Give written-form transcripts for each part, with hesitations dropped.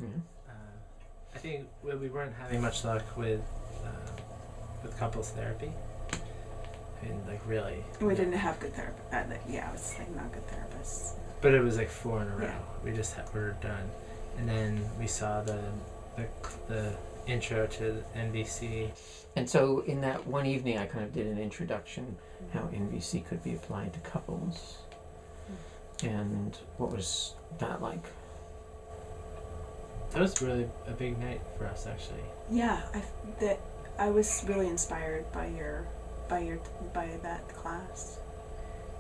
Yeah. I think we weren't having much luck with couples therapy. I mean, like really. We didn't have good therapy. Yeah, it was like not good therapists. But it was like 4 in a row. Yeah. We just were done, and then we saw the intro to NVC. And so in that one evening, I kind of did an introduction how NVC could be applied to couples. And what was that like? That was really a big night for us, actually. Yeah, I was really inspired by that class.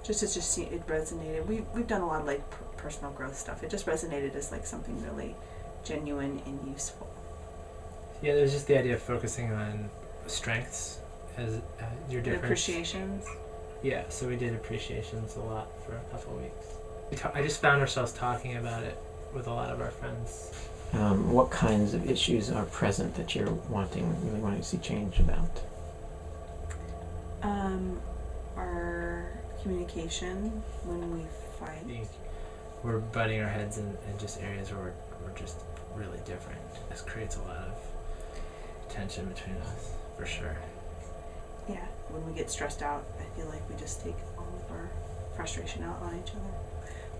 Just to see it resonated. We've done a lot of like personal growth stuff. It just resonated as like something really genuine and useful. Yeah, there's just the idea of focusing on strengths as your difference. And appreciations. Yeah, so we did appreciations a lot for a couple of weeks. I just found ourselves talking about it with a lot of our friends. What kinds of issues are present that you're really wanting to see change about? Our communication when we fight. We're butting our heads in just areas where we're just really different. This creates a lot of tension between us, for sure. Yeah, when we get stressed out, I feel like we just take all of our frustration out on each other.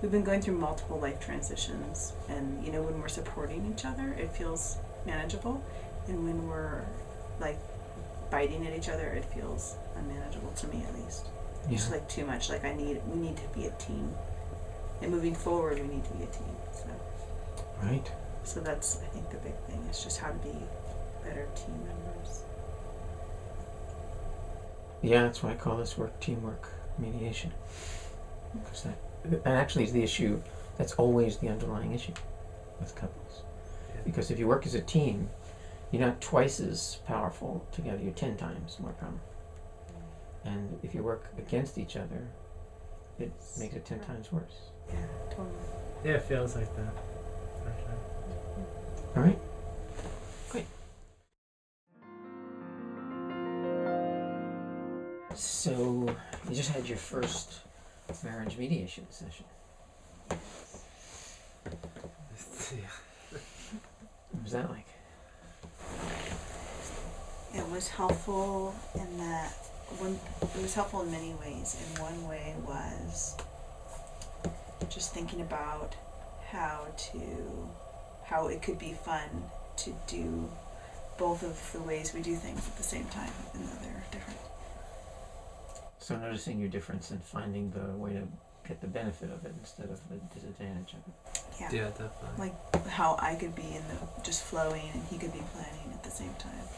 We've been going through multiple life transitions, and when we're supporting each other, it feels manageable, and when we're like biting at each other, it feels unmanageable to me, at least. Yeah. It's like too much. Like we need to be a team, and moving forward, we need to be a team. Right. So that's, I think, the big thing is just how to be better team members. Yeah, that's why I call this work teamwork mediation. Because that actually is the issue. That's always the underlying issue with couples. Yeah. Because if you work as a team, you're not twice as powerful together. You're 10 times more powerful. And if you work against each other, it makes it 10 times worse. Yeah, totally. Yeah, it feels like that. For sure. All right. Great. So you just had your first marriage mediation session. What was that like? It was helpful in that it was helpful in many ways. And one way was just thinking about how it could be fun to do both of the ways we do things at the same time, even though they're different. So noticing your difference and finding the way to get the benefit of it instead of the disadvantage of it. Yeah. Yeah, definitely. Like how I could be in the just flowing and he could be planning at the same time.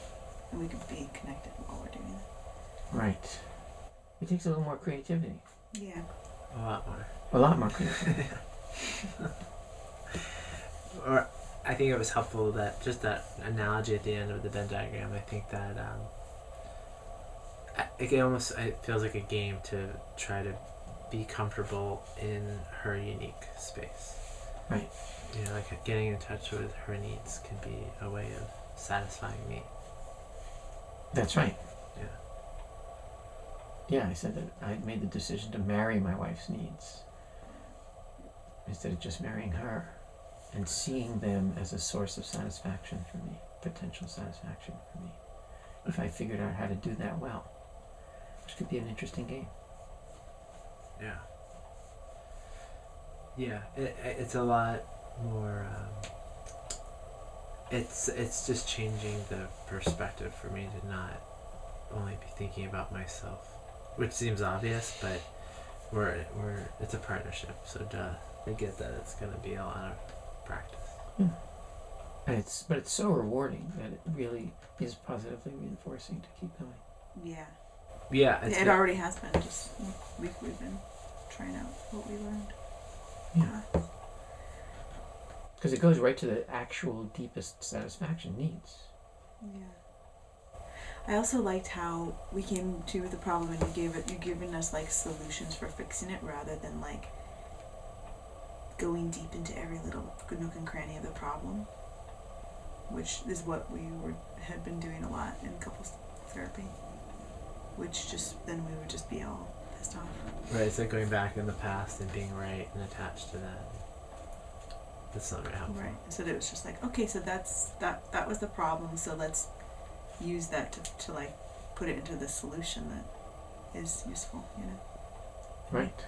And we could be connected while we're doing it. Right. It takes a little more creativity. Yeah. A lot more. A lot more creativity. Or I think it was helpful that just that analogy at the end of the Venn diagram. I think that it feels like a game to try to be comfortable in her unique space. Right. Like getting in touch with her needs can be a way of satisfying me. That's right. Yeah. Yeah, I said that I made the decision to marry my wife's needs instead of just marrying her, and seeing them as a source of satisfaction for me, potential satisfaction for me, if I figured out how to do that well, which could be an interesting game. Yeah. Yeah, it's a lot more. It's just changing the perspective for me to not only be thinking about myself, which seems obvious, but it's a partnership, so I get that it's going to be a lot of practice. Yeah. And it's so rewarding that it really is positively reinforcing to keep going. Yeah. Yeah, it already has been. Just we've been trying out what we learned. Yeah. Because it goes right to the actual deepest satisfaction needs. Yeah. I also liked how we came to the problem and you're giving us like solutions for fixing it rather than like going deep into every little nook and cranny of the problem, which is what we had been doing a lot in couples therapy, which then we would just be all pissed off. Right, it's like going back in the past and being right and attached to that. That's not very helpful. Right. So it was just like, okay, so that was the problem. So let's use that to like put it into the solution that is useful. Right.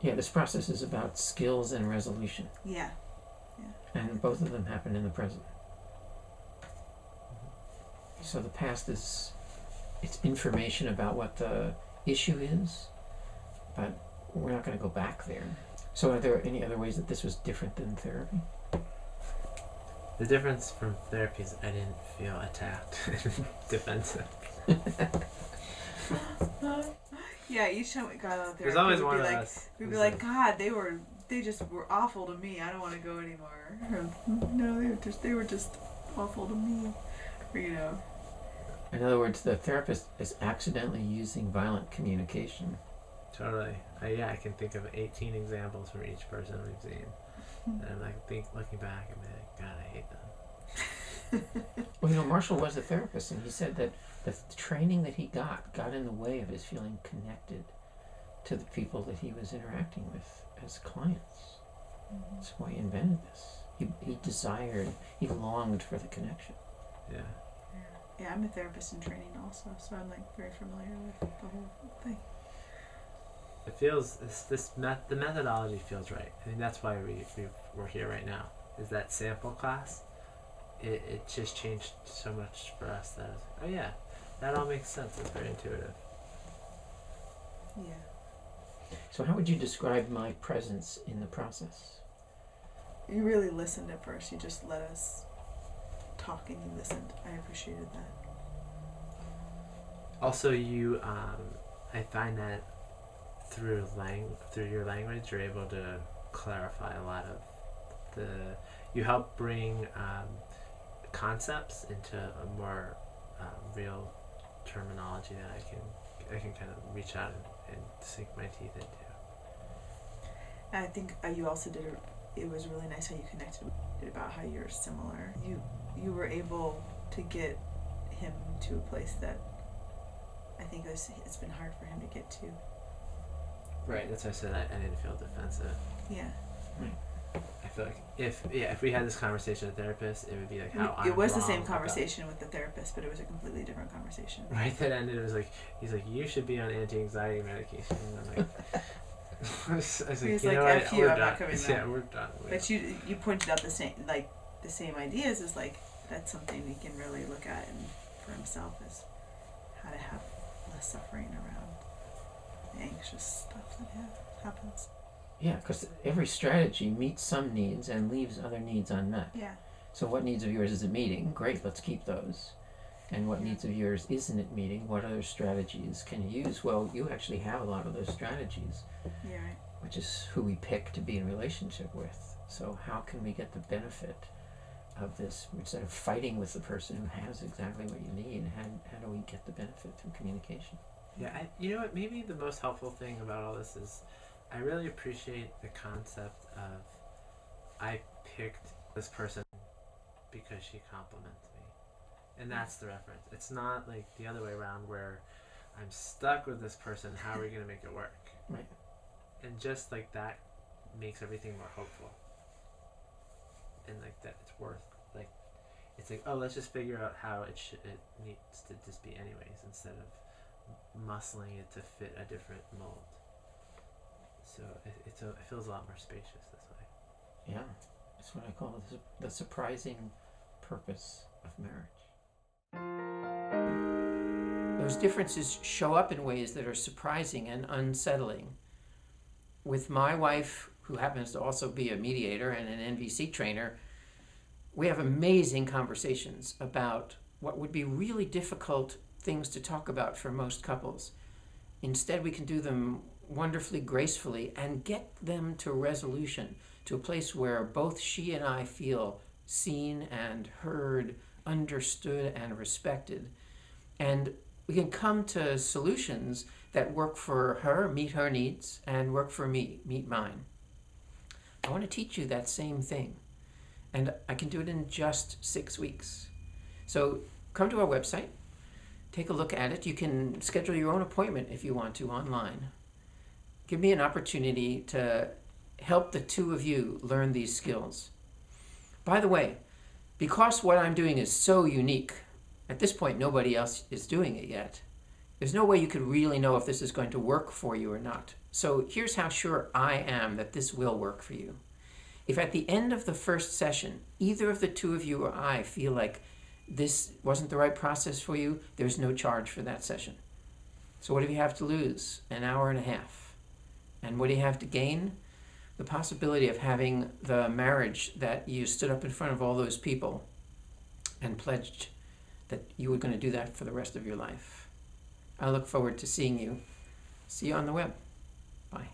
Yeah, this process is about skills and resolution. Yeah. And both of them happen in the present. So the past it's information about what the issue is, but we're not going to go back there. So are there any other ways that this was different than therapy? The difference from therapy is I didn't feel attacked, defensive. Yeah, each time we got out there, There's always one of us. We'd be like, God, they just were awful to me. I don't want to go anymore. Or, no, they were just awful to me. Or, In other words, the therapist is accidentally using violent communication. Totally. I can think of 18 examples from each person we've seen. And I'm like, looking back, I'm like, God, I hate them. Well, Marshall was a therapist, and he said that the training that he got in the way of his feeling connected to the people that he was interacting with as clients. Mm-hmm. That's why he invented this. He longed for the connection. Yeah. Yeah, I'm a therapist in training also, so I'm like very familiar with the whole thing. It feels the methodology feels right. I think that's why we're here right now. Is that sample class? It just changed so much for us that oh yeah, that all makes sense. It's very intuitive. Yeah. So how would you describe my presence in the process? You really listened at first. You just let us talk and you listened. I appreciated that. Also, you, I find that through your language, you're able to clarify a lot of you help bring concepts into a more real terminology that I can kind of reach out and sink my teeth into. And I think you also did it was really nice how you connected about how you're similar. You were able to get him to a place that I think it's been hard for him to get to. Right, that's why I said I didn't feel defensive. Yeah. I feel like if we had this conversation with a therapist, it would be like how it was the same conversation with the therapist, but it was a completely different conversation. Right, that ended. It was like he's like, you should be on anti-anxiety medication. And I'm like, I was like, he's you like, know F what? you, We're I'm done. not coming back. Yeah, we're done. But you pointed out the same ideas as like that's something he can really look at and for himself is how to have less suffering around the anxious stuff that happens. Yeah, because every strategy meets some needs and leaves other needs unmet. Yeah. So what needs of yours is it meeting? Great, let's keep those. And what needs of yours isn't it meeting? What other strategies can you use? Well, you actually have a lot of those strategies, Yeah, right. which is who we pick to be in relationship with. So how can we get the benefit of this? Instead of fighting with the person who has exactly what you need, how do we get the benefit through communication? Yeah, you know what? Maybe the most helpful thing about all this is I really appreciate the concept of I picked this person because she compliments me. And that's the reference. It's not like the other way around where I'm stuck with this person, how are we going to make it work? Right. And just like that makes everything more hopeful. And like that it's worth, like, it's like, oh, let's just figure out how it needs to just be anyways, instead of muscling it to fit a different mold. So it feels a lot more spacious this way. Yeah, that's what I call the surprising purpose of marriage. Those differences show up in ways that are surprising and unsettling. With my wife, who happens to also be a mediator and an NVC trainer, we have amazing conversations about what would be really difficult things to talk about for most couples. Instead, we can do them wonderfully gracefully and get them to resolution, to a place where both she and I feel seen and heard, understood and respected. And we can come to solutions that work for her, meet her needs, and work for me, meet mine. I want to teach you that same thing. And I can do it in just 6 weeks. So come to our website, take a look at it. You can schedule your own appointment if you want to online. Give me an opportunity to help the two of you learn these skills. By the way, because what I'm doing is so unique, at this point nobody else is doing it yet, there's no way you could really know if this is going to work for you or not. So here's how sure I am that this will work for you. If at the end of the first session, either of the two of you or I feel like this wasn't the right process for you, there's no charge for that session. So what do you have to lose? An hour and a half. And what do you have to gain? The possibility of having the marriage that you stood up in front of all those people and pledged that you were going to do that for the rest of your life. I look forward to seeing you. See you on the web. Bye.